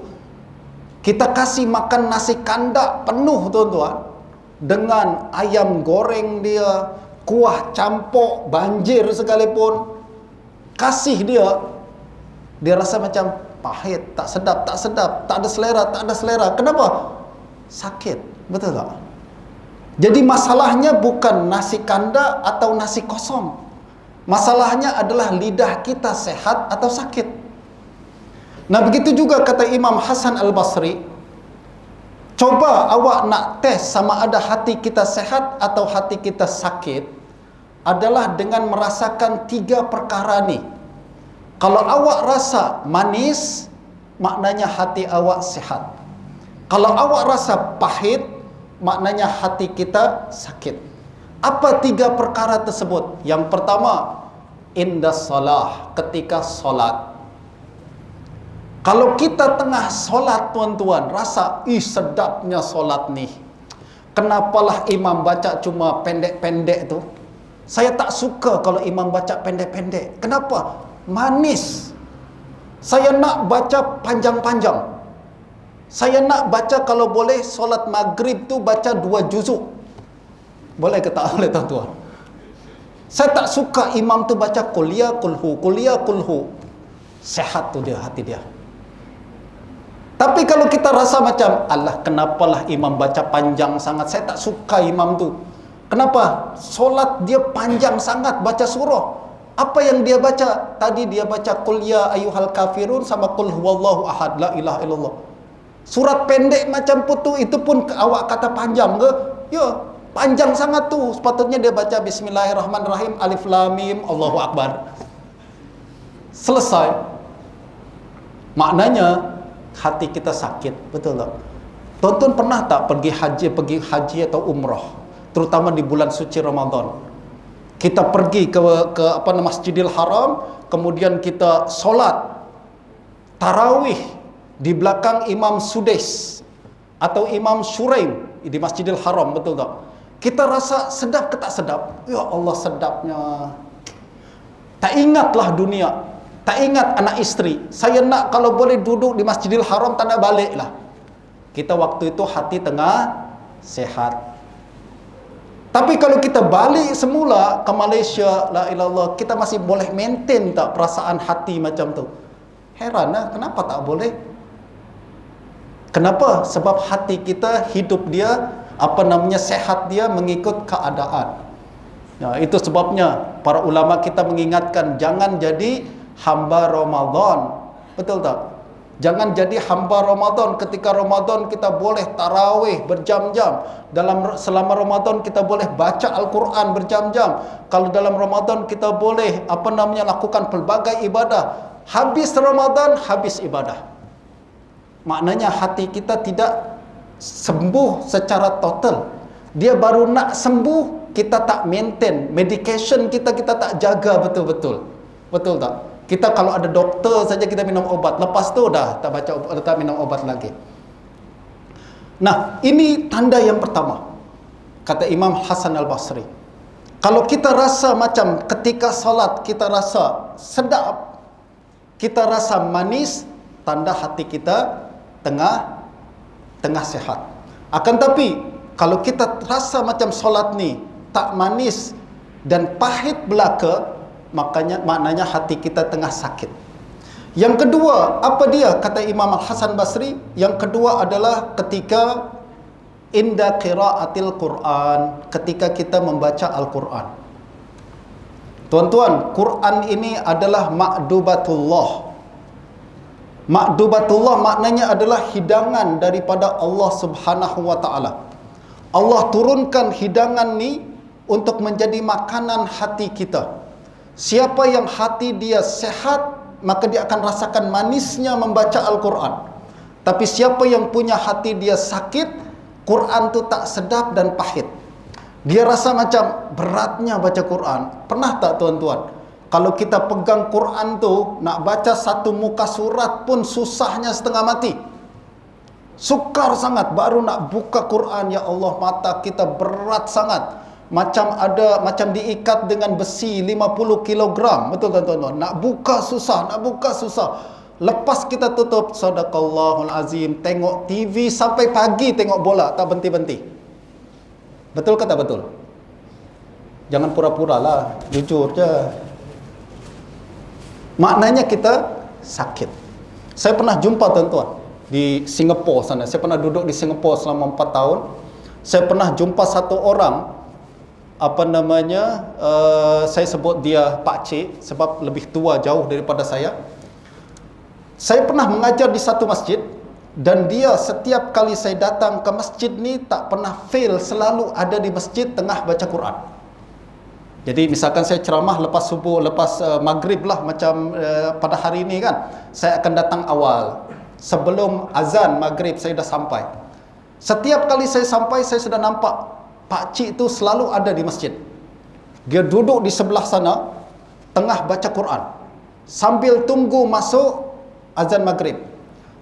kita kasih makan nasi kandak penuh, tuan-tuan, dengan ayam goreng dia, kuah campur banjir sekalipun, kasih dia rasa macam pahit, tak sedap, tak ada selera. Kenapa? Sakit, betul tak? Jadi masalahnya bukan nasi kandak atau nasi kosong. Masalahnya adalah lidah kita sehat atau sakit. Nah, begitu juga kata Imam Hasan Al-Basri, coba awak nak tes sama ada hati kita sehat atau hati kita sakit, adalah dengan merasakan 3 perkara ni. Kalau awak rasa manis, maknanya hati awak sehat. Kalau awak rasa pahit, maknanya hati kita sakit. Apa 3 perkara tersebut? Yang pertama, indas salah, ketika solat. Kalau kita tengah solat, tuan-tuan, rasa, sedapnya solat ni. Kenapalah imam baca cuma pendek-pendek tu? Saya tak suka kalau imam baca pendek-pendek. Kenapa? Manis. Saya nak baca panjang-panjang. Saya nak baca kalau boleh solat maghrib tu baca 2 juzuk. Boleh ke tak boleh, tuan-tuan? Saya tak suka imam tu baca kuliah kulhu. Sehat tu dia, hati dia. Tapi kalau kita rasa macam, alah kenapalah imam baca panjang sangat, saya tak suka imam tu. Kenapa? Solat dia panjang sangat baca surah. Apa yang dia baca? Tadi dia baca qul ya ayyuhal kafirun sama qul huwallahu ahad la ilaha illallah. Surat pendek macam putu itu pun awak kata panjang ke? Ya, panjang sangat tu. Sepatutnya dia baca bismillahirrahmanirrahim, alif lam mim, Allahu akbar. Selesai. Maknanya hati kita sakit, betul tak? Tuan-tuan pernah tak pergi haji atau umrah, terutama di bulan suci Ramadan? Kita pergi ke Masjidil Haram, kemudian kita solat tarawih di belakang Imam Sudais atau Imam Shuraim di Masjidil Haram, betul tak? Kita rasa sedap ke tak sedap? Ya Allah, sedapnya. Tak ingatlah dunia, tak ingat anak isteri. Saya nak kalau boleh duduk di Masjidil Haram, tak nak balik lah. Kita waktu itu hati tengah sehat. Tapi kalau kita balik semula ke Malaysia, la ilallah, kita masih boleh maintain tak perasaan hati macam tu? Heran lah, kenapa tak boleh? Kenapa? Sebab hati kita hidup dia, sehat dia mengikut keadaan. Ya, itu sebabnya para ulama kita mengingatkan, jangan jadi hamba Ramadan. Betul tak? Jangan jadi hamba Ramadan. Ketika Ramadan kita boleh tarawih berjam-jam. Selama Ramadan kita boleh baca Al-Quran berjam-jam. Kalau dalam Ramadan kita boleh lakukan pelbagai ibadah. Habis Ramadan, habis ibadah. Maknanya hati kita tidak sembuh secara total. Dia baru nak sembuh, kita tak maintain. Medication kita tak jaga betul-betul. Betul tak? Kita kalau ada doktor saja kita minum obat, lepas tu dah tak baca, tak minum obat lagi. Nah, ini tanda yang pertama, kata Imam Hasan Al-Basri. Kalau kita rasa macam ketika salat kita rasa sedap, kita rasa manis, tanda hati kita tengah sehat. Akan tapi kalau kita rasa macam solat ni tak manis dan pahit belaka, maknanya hati kita tengah sakit. Yang kedua, apa dia? Kata Imam Al-Hasan Basri, yang kedua adalah ketika inda qiraatil Quran, ketika kita membaca Al-Quran. Tuan-tuan, Quran ini adalah ma'dubatullah. Ma'dubatullah maknanya adalah hidangan daripada Allah Subhanahu wa taala. Allah turunkan hidangan ni untuk menjadi makanan hati kita. Siapa yang hati dia sehat, maka dia akan rasakan manisnya membaca Al-Quran. Tapi siapa yang punya hati dia sakit, Quran tu tak sedap dan pahit. Dia rasa macam beratnya baca Quran. Pernah tak tuan-tuan? Kalau kita pegang Quran tu, nak baca satu muka surat pun susahnya setengah mati. Sukar sangat, baru nak buka Quran, ya Allah, mata kita berat sangat. Macam diikat dengan besi 50 kilogram. Betul tuan-tuan? Nak buka susah. Lepas kita tutup, sadaqallahul azim, tengok TV sampai pagi, tengok bola, tak berhenti-henti. Betul ke tak betul? Jangan pura-pura lah, jujur je. Maknanya kita sakit. Saya pernah jumpa tuan-tuan di Singapura sana. Saya pernah duduk di Singapura selama 4 tahun. Saya pernah jumpa satu orang, saya sebut dia Pak Cik sebab lebih tua jauh daripada saya. Saya pernah mengajar di satu masjid, dan dia setiap kali saya datang ke masjid ni tak pernah fail, selalu ada di masjid tengah baca Quran. Jadi misalkan saya ceramah lepas subuh, lepas maghrib lah, macam pada hari ini kan, saya akan datang awal. Sebelum azan maghrib saya dah sampai. Setiap kali saya sampai, saya sudah nampak Pak Cik tu selalu ada di masjid. Dia duduk di sebelah sana, tengah baca Quran, sambil tunggu masuk azan maghrib.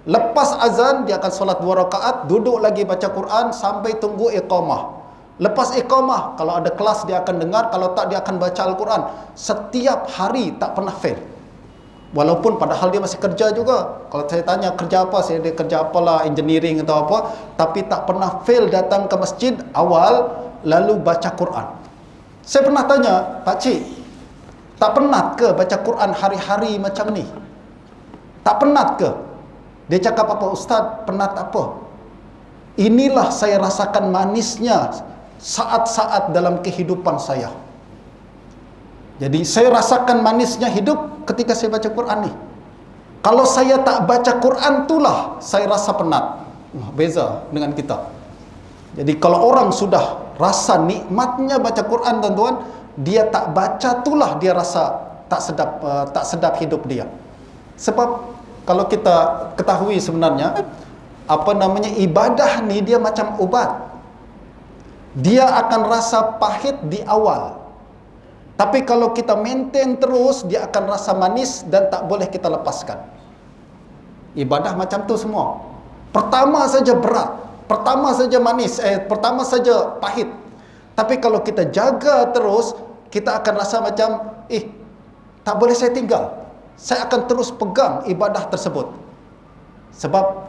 Lepas azan, dia akan solat 2 rakaat, duduk lagi baca Quran sampai tunggu iqamah. Lepas iqamah, kalau ada kelas dia akan dengar, kalau tak dia akan baca Al-Quran. Setiap hari tak pernah fail. Walaupun padahal dia masih kerja juga. Kalau saya tanya kerja apa, dia kerja apalah, engineering atau apa, tapi tak pernah fail datang ke masjid awal lalu baca Quran. Saya pernah tanya, Pak Cik, tak penat ke baca Quran hari-hari macam ni? Tak penat ke? Dia cakap apa? Ustaz, penat apa? Inilah saya rasakan manisnya saat-saat dalam kehidupan saya. Jadi saya rasakan manisnya hidup ketika saya baca Quran ni. Kalau saya tak baca Quran itulah saya rasa penat. Beza dengan kita. Jadi kalau orang sudah rasa nikmatnya baca Quran, tuan-tuan, dia tak baca itulah dia rasa tak sedap hidup dia. Sebab kalau kita ketahui sebenarnya, ibadah ni dia macam obat. Dia akan rasa pahit di awal, tapi kalau kita maintain terus, dia akan rasa manis dan tak boleh kita lepaskan. Ibadah macam tu semua. Pertama saja berat, pertama saja manis, pertama saja pahit. Tapi kalau kita jaga terus, kita akan rasa macam, tak boleh saya tinggal. Saya akan terus pegang ibadah tersebut. Sebab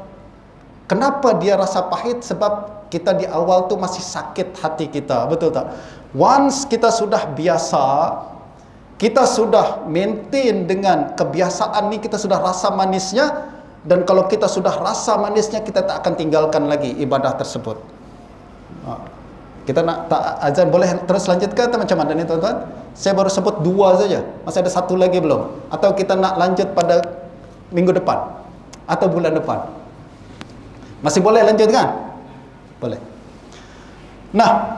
kenapa dia rasa pahit? Sebab kita di awal tu masih sakit hati kita, betul tak? Once kita sudah biasa, kita sudah maintain dengan kebiasaan ni, kita sudah rasa manisnya, dan kalau kita sudah rasa manisnya, kita tak akan tinggalkan lagi ibadah tersebut. Kita nak tak azan, boleh terus lanjutkan atau macam mana ni tuan-tuan? Saya baru sebut 2 saja, masih ada 1 lagi belum? Atau kita nak lanjut pada minggu depan atau bulan depan? Masih boleh lanjut kan? Boleh. Nah,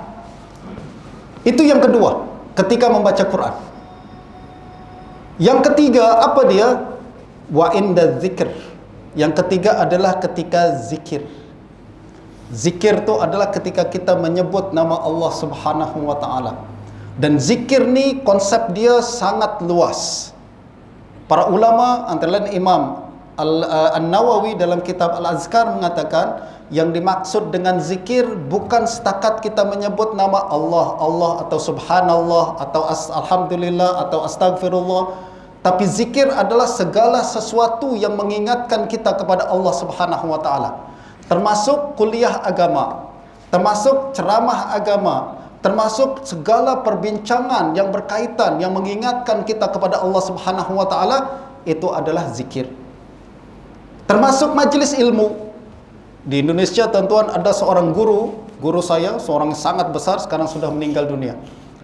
itu yang kedua ketika membaca Quran. Yang ketiga apa dia? Wa inda zikr. Yang ketiga adalah ketika zikir. Zikir itu adalah ketika kita menyebut nama Allah Subhanahu wa taala. Dan zikir ni konsep dia sangat luas. Para ulama, antara lain Imam An-Nawawi dalam kitab Al-Azkar mengatakan, yang dimaksud dengan zikir bukan setakat kita menyebut nama Allah, Allah atau subhanallah atau alhamdulillah atau astagfirullah, Tapi zikir adalah segala sesuatu yang mengingatkan kita kepada Allah Subhanahu wa taala. Termasuk kuliah agama, termasuk ceramah agama, termasuk segala perbincangan yang berkaitan yang mengingatkan kita kepada Allah Subhanahu wa taala, itu adalah zikir. Termasuk majlis ilmu. Di Indonesia tuan-tuan ada seorang guru saya, seorang yang sangat besar, sekarang sudah meninggal dunia.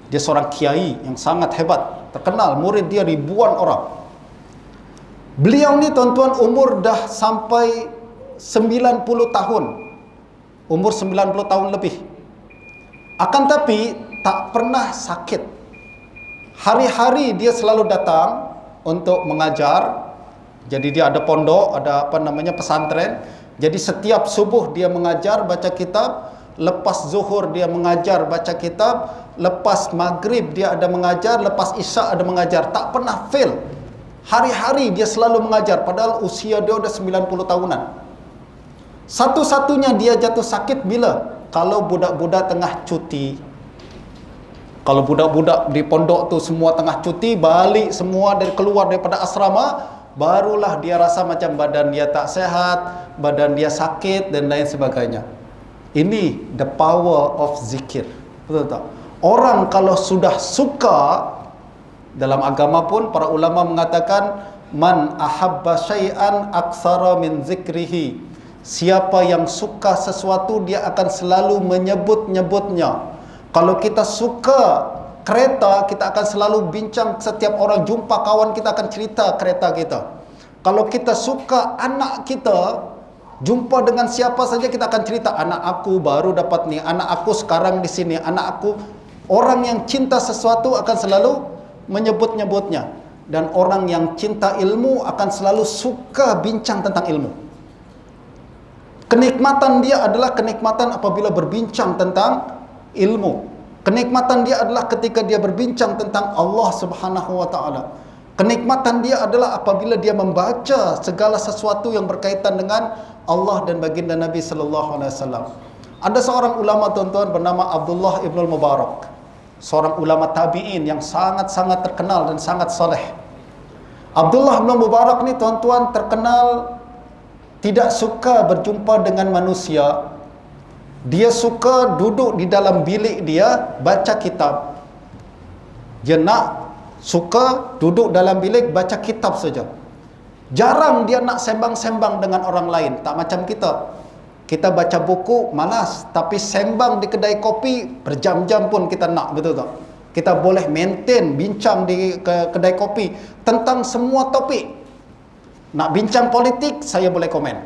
Dia seorang kiai yang sangat hebat, terkenal, murid dia ribuan orang. Beliau ni tuan-tuan umur dah sampai 90 tahun. Umur 90 tahun lebih. Akan tapi tak pernah sakit. Hari-hari dia selalu datang untuk mengajar. Jadi dia ada pondok, ada pesantren. Jadi setiap subuh dia mengajar baca kitab, lepas zuhur dia mengajar baca kitab, lepas maghrib dia ada mengajar, lepas isyak ada mengajar. Tak pernah fail. Hari-hari dia selalu mengajar, padahal usia dia sudah 90 tahunan. Satu-satunya dia jatuh sakit bila? Kalau budak-budak tengah cuti. Kalau budak-budak di pondok tu semua tengah cuti, balik semua keluar daripada asrama, barulah dia rasa macam badan dia tak sehat, badan dia sakit dan lain sebagainya. Ini the power of zikir. Betul tak? Orang kalau sudah suka, dalam agama pun para ulama mengatakan, man ahabba syai'an aksara min zikrihi. Siapa yang suka sesuatu, dia akan selalu menyebut-nyebutnya. Kalau kita suka kereta, kita akan selalu bincang. Setiap orang jumpa kawan kita akan cerita kereta kita. Kalau kita suka anak kita, jumpa dengan siapa saja kita akan cerita, anak aku baru dapat ni, anak aku sekarang di sini, anak aku. Orang yang cinta sesuatu akan selalu menyebut-nyebutnya. Dan orang yang cinta ilmu akan selalu suka bincang tentang ilmu. Kenikmatan dia adalah kenikmatan apabila berbincang tentang ilmu. Kenikmatan dia adalah ketika dia berbincang tentang Allah Subhanahu wa taala. Kenikmatan dia adalah apabila dia membaca segala sesuatu yang berkaitan dengan Allah dan baginda Nabi sallallahu alaihi wasallam. Ada seorang ulama tuan-tuan bernama Abdullah Ibn Mubarak. Seorang ulama tabi'in yang sangat-sangat terkenal dan sangat soleh. Abdullah Ibn Mubarak ni tuan-tuan terkenal tidak suka berjumpa dengan manusia. Dia suka duduk di dalam bilik dia baca kitab. Dia suka duduk dalam bilik baca kitab saja. Jarang dia nak sembang-sembang dengan orang lain. Tak macam kita. Kita baca buku malas, tapi sembang di kedai kopi berjam-jam pun kita nak, betul tak? Kita boleh maintain bincang di kedai kopi tentang semua topik. Nak bincang politik, saya boleh komen.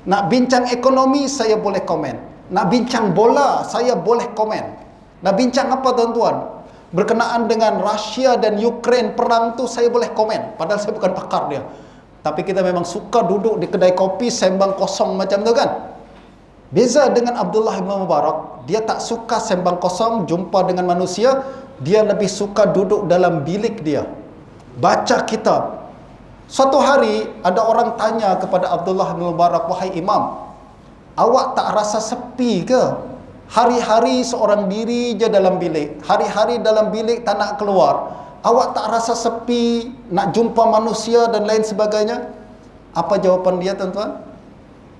Nak bincang ekonomi, saya boleh komen. Nak bincang bola, saya boleh komen. Nak bincang apa tuan-tuan? Berkenaan dengan Rusia dan Ukraine perang tu, saya boleh komen. Padahal saya bukan pakar dia. Tapi kita memang suka duduk di kedai kopi sembang kosong macam tu kan. Beza dengan Abdullah Ibn Mubarak, dia tak suka sembang kosong jumpa dengan manusia. Dia lebih suka duduk dalam bilik dia, baca kitab. Suatu hari ada orang tanya kepada Abdullah bin Mubarak, wahai imam, awak tak rasa sepi ke? Hari-hari seorang diri je dalam bilik, hari-hari dalam bilik tak nak keluar. Awak tak rasa sepi, nak jumpa manusia dan lain sebagainya? Apa jawapan dia tuan-tuan?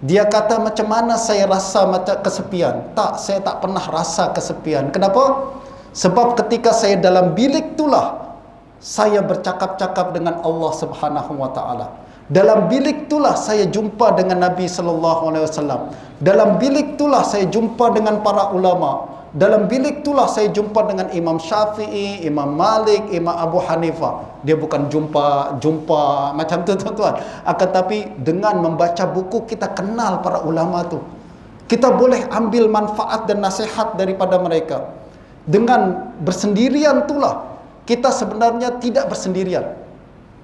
Dia kata, macam mana saya rasa macam kesepian? Tak, saya tak pernah rasa kesepian. Kenapa? Sebab ketika saya dalam bilik itulah saya bercakap-cakap dengan Allah Subhanahu wa taala. Dalam bilik itulah saya jumpa dengan Nabi sallallahu alaihi wasallam. Dalam bilik itulah saya jumpa dengan para ulama. Dalam bilik itulah saya jumpa dengan Imam Syafi'i, Imam Malik, Imam Abu Hanifah. Dia bukan jumpa macam tu tuan-tuan. Akan tapi dengan membaca buku kita kenal para ulama tu. Kita boleh ambil manfaat dan nasihat daripada mereka. Dengan bersendirian itulah kita sebenarnya tidak bersendirian.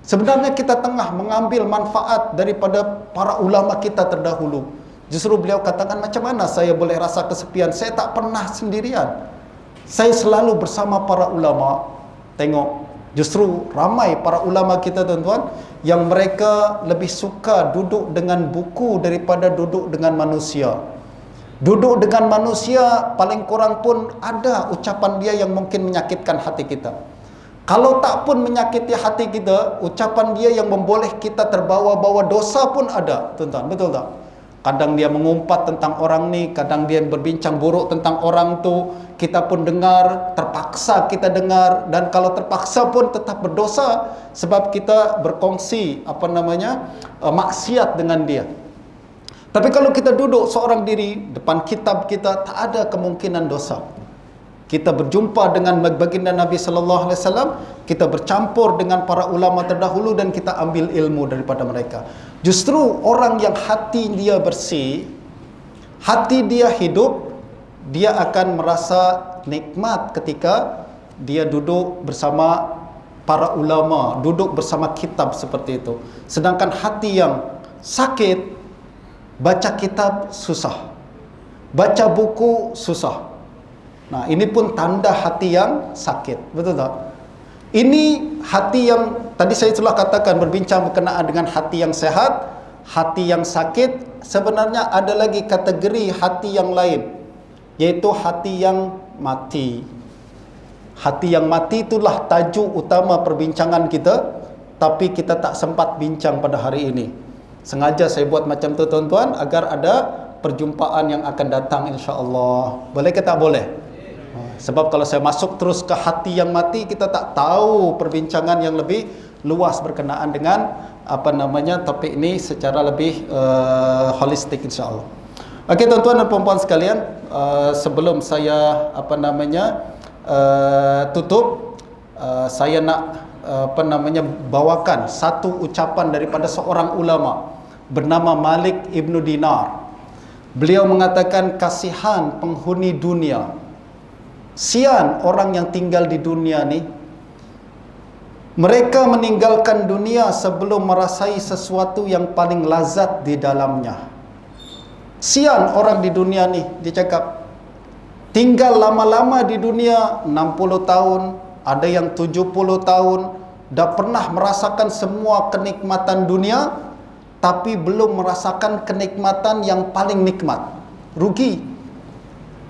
Sebenarnya kita tengah mengambil manfaat daripada para ulama kita terdahulu. Justru beliau katakan, macam mana saya boleh rasa kesepian? Saya tak pernah sendirian. Saya selalu bersama para ulama. Tengok, justru ramai para ulama kita tuan-tuan yang mereka lebih suka duduk dengan buku daripada duduk dengan manusia. Duduk dengan manusia paling kurang pun ada ucapan dia yang mungkin menyakitkan hati kita. Kalau tak pun menyakiti hati kita, ucapan dia yang memboleh kita terbawa-bawa dosa pun ada, tuan-tuan. Betul tak? Kadang dia mengumpat tentang orang ni, kadang dia berbincang buruk tentang orang tu, kita pun dengar, terpaksa kita dengar, dan kalau terpaksa pun tetap berdosa sebab kita berkongsi maksiat dengan dia. Tapi kalau kita duduk seorang diri depan kitab kita, tak ada kemungkinan dosa. Kita berjumpa dengan baginda Nabi sallallahu alaihi wasallam, kita bercampur dengan para ulama terdahulu dan kita ambil ilmu daripada mereka. Justru orang yang hati dia bersih, hati dia hidup, dia akan merasa nikmat ketika dia duduk bersama para ulama, duduk bersama kitab seperti itu. Sedangkan hati yang sakit, baca kitab susah, baca buku susah. Nah, ini pun tanda hati yang sakit, betul tak? Ini hati yang tadi saya telah katakan, berbincang berkenaan dengan hati yang sehat, hati yang sakit. Sebenarnya ada lagi kategori hati yang lain, yaitu hati yang mati. Hati yang mati itulah tajuk utama perbincangan kita, tapi kita tak sempat bincang pada hari ini. Sengaja saya buat macam tu, tuan-tuan, agar ada perjumpaan yang akan datang, insya-Allah. Boleh ke tak boleh? Sebab kalau saya masuk terus ke hati yang mati, kita tak tahu perbincangan yang lebih luas berkenaan dengan topik ini secara lebih holistik, insya-Allah. Okey, tuan-tuan dan puan-puan sekalian, sebelum saya tutup, saya nak bawakan satu ucapan daripada seorang ulama bernama Malik Ibn Dinar. Beliau mengatakan, kasihan penghuni dunia, sian orang yang tinggal di dunia ni, mereka meninggalkan dunia sebelum merasai sesuatu yang paling lazat di dalamnya. Sian orang di dunia ni, dia cakap, tinggal lama-lama di dunia, 60 tahun, ada yang 70 tahun, dah pernah merasakan semua kenikmatan dunia, tapi belum merasakan kenikmatan yang paling nikmat. Rugi.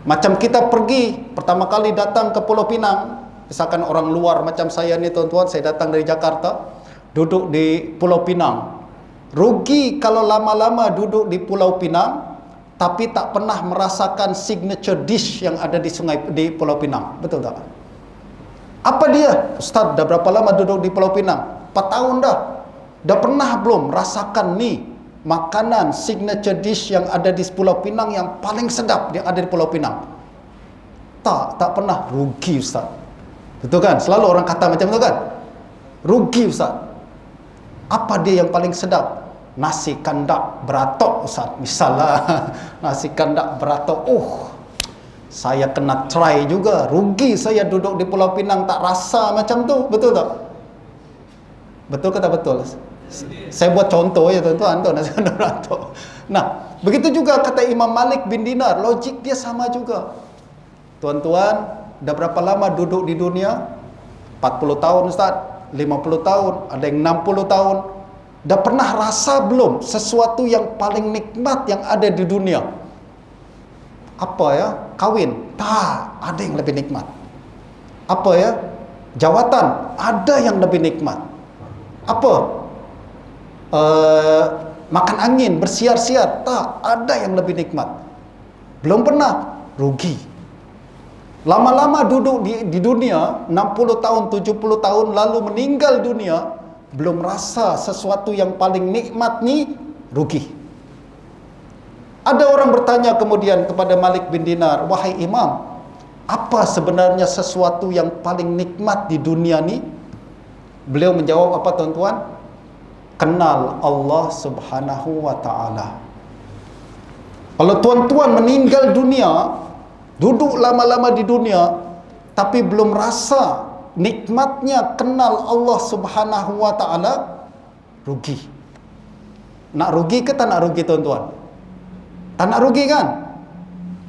Macam kita pergi pertama kali datang ke Pulau Pinang, misalkan orang luar macam saya ni, tuan-tuan, saya datang dari Jakarta, duduk di Pulau Pinang. Rugi kalau lama-lama duduk di Pulau Pinang tapi tak pernah merasakan signature dish yang ada di Pulau Pinang. Betul tak? Apa dia? Ustaz, dah berapa lama duduk di Pulau Pinang? 4 tahun dah. Dah pernah belum rasakan ni makanan signature dish yang ada di Pulau Pinang yang paling sedap yang ada di Pulau Pinang? Tak pernah. Rugi, Ustaz. Betul kan? Selalu orang kata macam tu kan? Rugi, Ustaz. Apa dia yang paling sedap? Nasi kandak beratok, Ustaz. Misalnya nasi kandak beratok. Saya kena try juga. Rugi saya duduk di Pulau Pinang tak rasa macam tu. Betul tak? Betul ke tak betul? Saya buat contoh ya, tuan-tuan, nasi kandak beratok. Nah, begitu juga kata Imam Malik bin Dinar, logik dia sama juga. Tuan-tuan, dah berapa lama duduk di dunia? 40 tahun, Ustaz. 50 tahun, ada yang 60 tahun. Dah pernah rasa belum sesuatu yang paling nikmat yang ada di dunia? Apa ya? Kahwin? Tak, ada yang lebih nikmat. Apa ya? Jawatan? Ada yang lebih nikmat. Apa? Makan angin, bersiar-siar? Tak, ada yang lebih nikmat. Belum pernah? Rugi. Lama-lama duduk di dunia, 60 tahun, 70 tahun, lalu meninggal dunia, belum rasa sesuatu yang paling nikmat ni, rugi. Ada orang bertanya kemudian kepada Malik bin Dinar, wahai Imam, apa sebenarnya sesuatu yang paling nikmat di dunia ni? Beliau menjawab apa, tuan-tuan? Kenal Allah Subhanahu wa ta'ala. Kalau tuan-tuan meninggal dunia, duduk lama-lama di dunia, tapi belum rasa nikmatnya kenal Allah Subhanahu wa ta'ala, rugi. Nak rugi ke tak nak rugi, tuan-tuan? Tak nak rugi kan?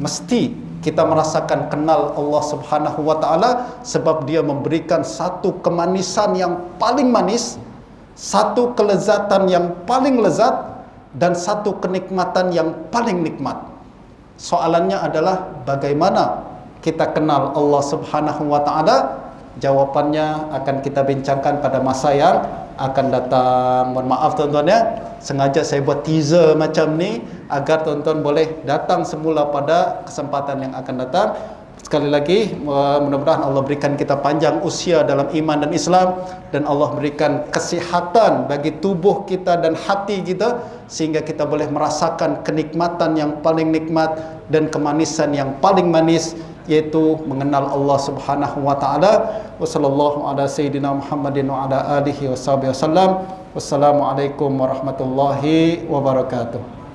Mesti kita merasakan kenal Allah Subhanahu wa ta'ala, sebab dia memberikan satu kemanisan yang paling manis, satu kelezatan yang paling lezat, dan satu kenikmatan yang paling nikmat. Soalannya adalah bagaimana kita kenal Allah Subhanahu wa ta'ala? jawapannya akan kita bincangkan pada masa yang akan datang. Mohon maaf tuan-tuan ya, sengaja saya buat teaser macam ni agar tuan-tuan boleh datang semula pada kesempatan yang akan datang. Sekali lagi, mudah-mudahan Allah berikan kita panjang usia dalam iman dan Islam, dan Allah berikan kesihatan bagi tubuh kita dan hati kita, sehingga kita boleh merasakan kenikmatan yang paling nikmat dan kemanisan yang paling manis, yaitu mengenal Allah Subhanahu wa taala. Wassallallahu ala sayyidina Muhammadin wa ala alihi washabihi wasallam. Wassalamualaikum warahmatullahi wabarakatuh.